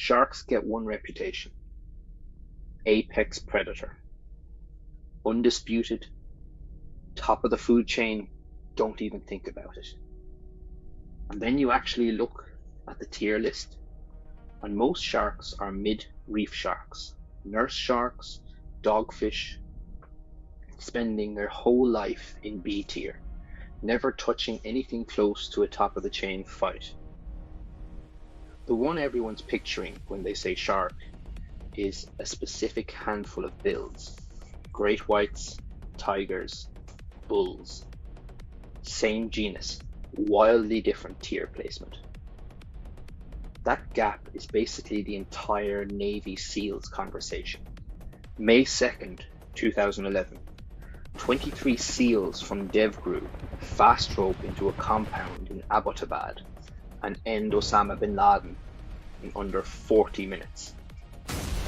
Sharks get one reputation: apex predator. Undisputed, top of the food chain, don't even think about it. And then you actually look at the tier list, and most sharks are mid-reef sharks, nurse sharks, dogfish, spending their whole life in B tier, never touching anything close to a top of the chain fight. The one everyone's picturing when they say shark is a specific handful of builds: great whites, tigers, bulls. Same genus, wildly different tier placement. That gap is basically the entire Navy SEALs conversation. May 2nd, 2011, 23 SEALs from DEVGRU fast rope into a compound in Abbottabad and end Osama bin Laden in under 40 minutes.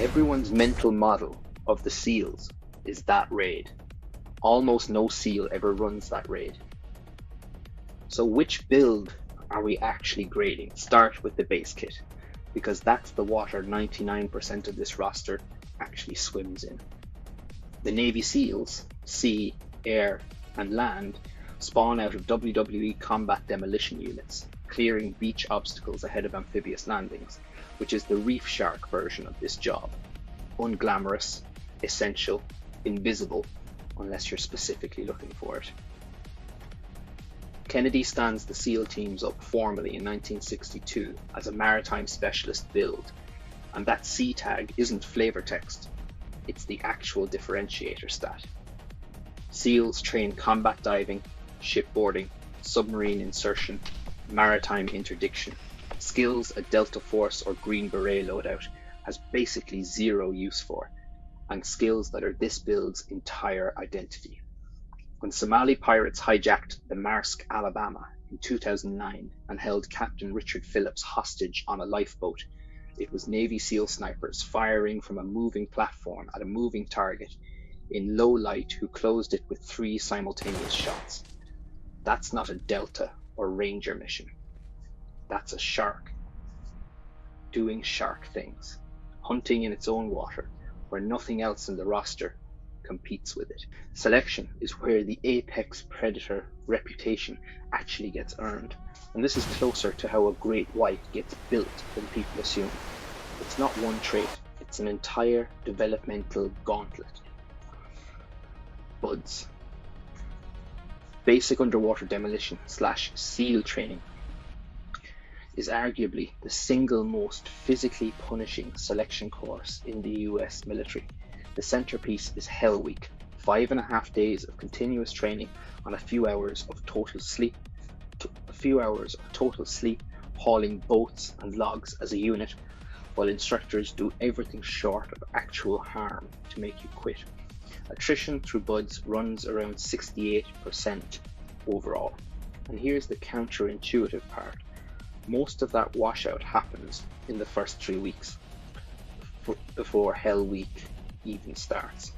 Everyone's mental model of the SEALs is that raid. Almost no SEAL ever runs that raid. So which build are we actually grading? Start with the base kit, because that's the water 99% of this roster actually swims in. The Navy SEALs, sea, air, and land, spawn out of WWII combat demolition units, clearing beach obstacles ahead of amphibious landings, which is the reef shark version of this job. Unglamorous, essential, invisible, unless you're specifically looking for it. Kennedy stands the SEAL teams up formally in 1962 as a maritime specialist build, and that C tag isn't flavor text, it's the actual differentiator stat. SEALs train combat diving, shipboarding, submarine insertion, maritime interdiction, skills a Delta Force or Green Beret loadout has basically zero use for, and skills that are this build's entire identity. When Somali pirates hijacked the Maersk Alabama in 2009 and held Captain Richard Phillips hostage on a lifeboat, it was Navy SEAL snipers firing from a moving platform at a moving target in low light who closed it with 3 simultaneous shots. That's not a Delta or Ranger mission. That's a shark doing shark things, hunting in its own water where nothing else in the roster competes with it. Selection is where the apex predator reputation actually gets earned, and this is closer to how a great white gets built than people assume. It's not one trait, it's an entire developmental gauntlet. BUDS. Basic underwater demolition / SEAL training is arguably the single most physically punishing selection course in the US military. The centerpiece is Hell Week, 5.5 days of continuous training on a few hours of total sleep, hauling boats and logs as a unit, while instructors do everything short of actual harm to make you quit. Attrition through BUDS runs around 68% overall. And here's the counterintuitive part. Most of that washout happens in the first 3 weeks before Hell Week even starts.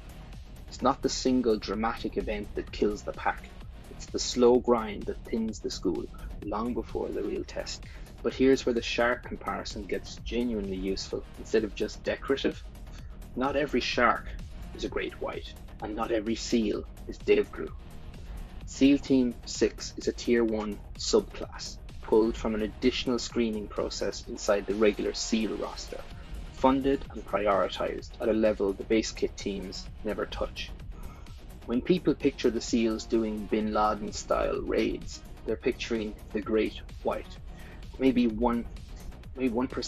It's not the single dramatic event that kills the pack. It's the slow grind that thins the school long before the real test. But here's where the shark comparison gets genuinely useful instead of just decorative. Not every shark is a great white, and not every SEAL is DEVGRU. SEAL Team 6 is a Tier 1 subclass, pulled from an additional screening process inside the regular SEAL roster, funded and prioritized at a level the base kit teams never touch. When people picture the SEALs doing Bin Laden style raids, they're picturing the Great White, maybe 1%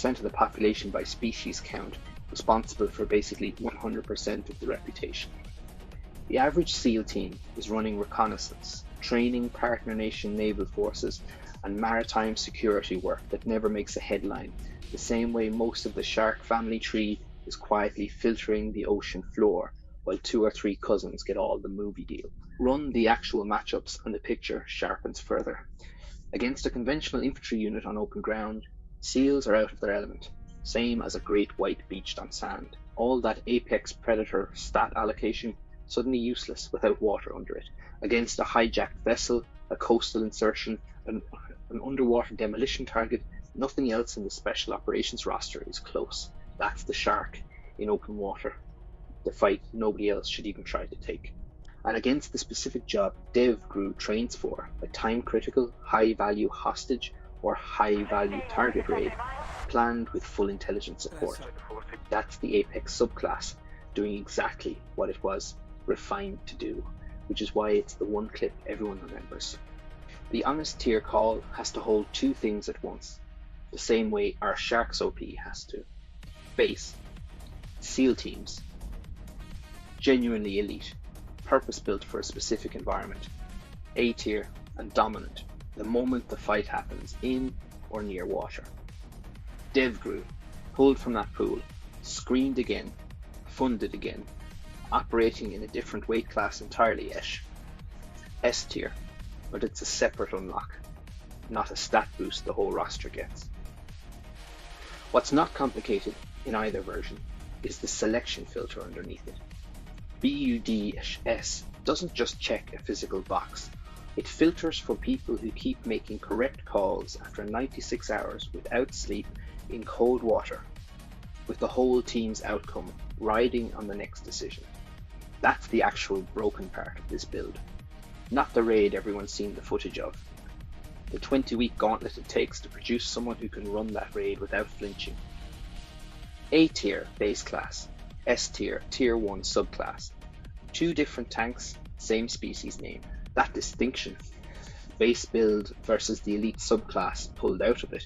of the population by species count, responsible for basically 100% of the reputation. The average SEAL team is running reconnaissance, training partner nation naval forces, and maritime security work that never makes a headline, the same way most of the shark family tree is quietly filtering the ocean floor, while 2 or 3 cousins get all the movie deal. Run the actual matchups and the picture sharpens further. Against a conventional infantry unit on open ground, SEALs are out of their element, same as a great white beached on sand. All that apex predator stat allocation suddenly useless without water under it. Against a hijacked vessel, a coastal insertion, an underwater demolition target, Nothing else in the Special Operations roster is close. That's the shark in open water, the fight nobody else should even try to take. And against the specific job DEVGRU trains for, a time-critical, high-value hostage or high-value target raid, planned with full intelligence support. That's the Apex subclass, doing exactly what it was refined to do, which is why it's the one clip everyone remembers. The honest tier call has to hold two things at once, the same way our Sharks OP has to. Base, SEAL teams, genuinely elite, purpose-built for a specific environment, A tier and dominant, the moment the fight happens in or near water. DEVGRU, pulled from that pool, screened again, funded again, operating in a different weight class entirely yet. S tier, but it's a separate unlock, not a stat boost the whole roster gets. What's not complicated in either version is the selection filter underneath it. BUDS doesn't just check a physical box, it filters for people who keep making correct calls after 96 hours without sleep in cold water, with the whole team's outcome riding on the next decision. That's the actual broken part of this build, not the raid everyone's seen the footage of. The 20-week gauntlet it takes to produce someone who can run that raid without flinching. A tier base class, S tier tier 1 subclass. Two different tanks, same species name. That distinction, base build versus the elite subclass pulled out of it,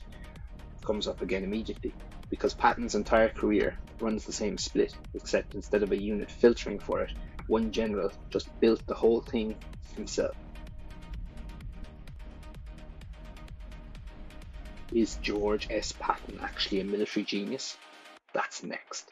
comes up again immediately, because Patton's entire career runs the same split, except instead of a unit filtering for it, one general just built the whole thing himself. Is George S. Patton actually a military genius? That's next.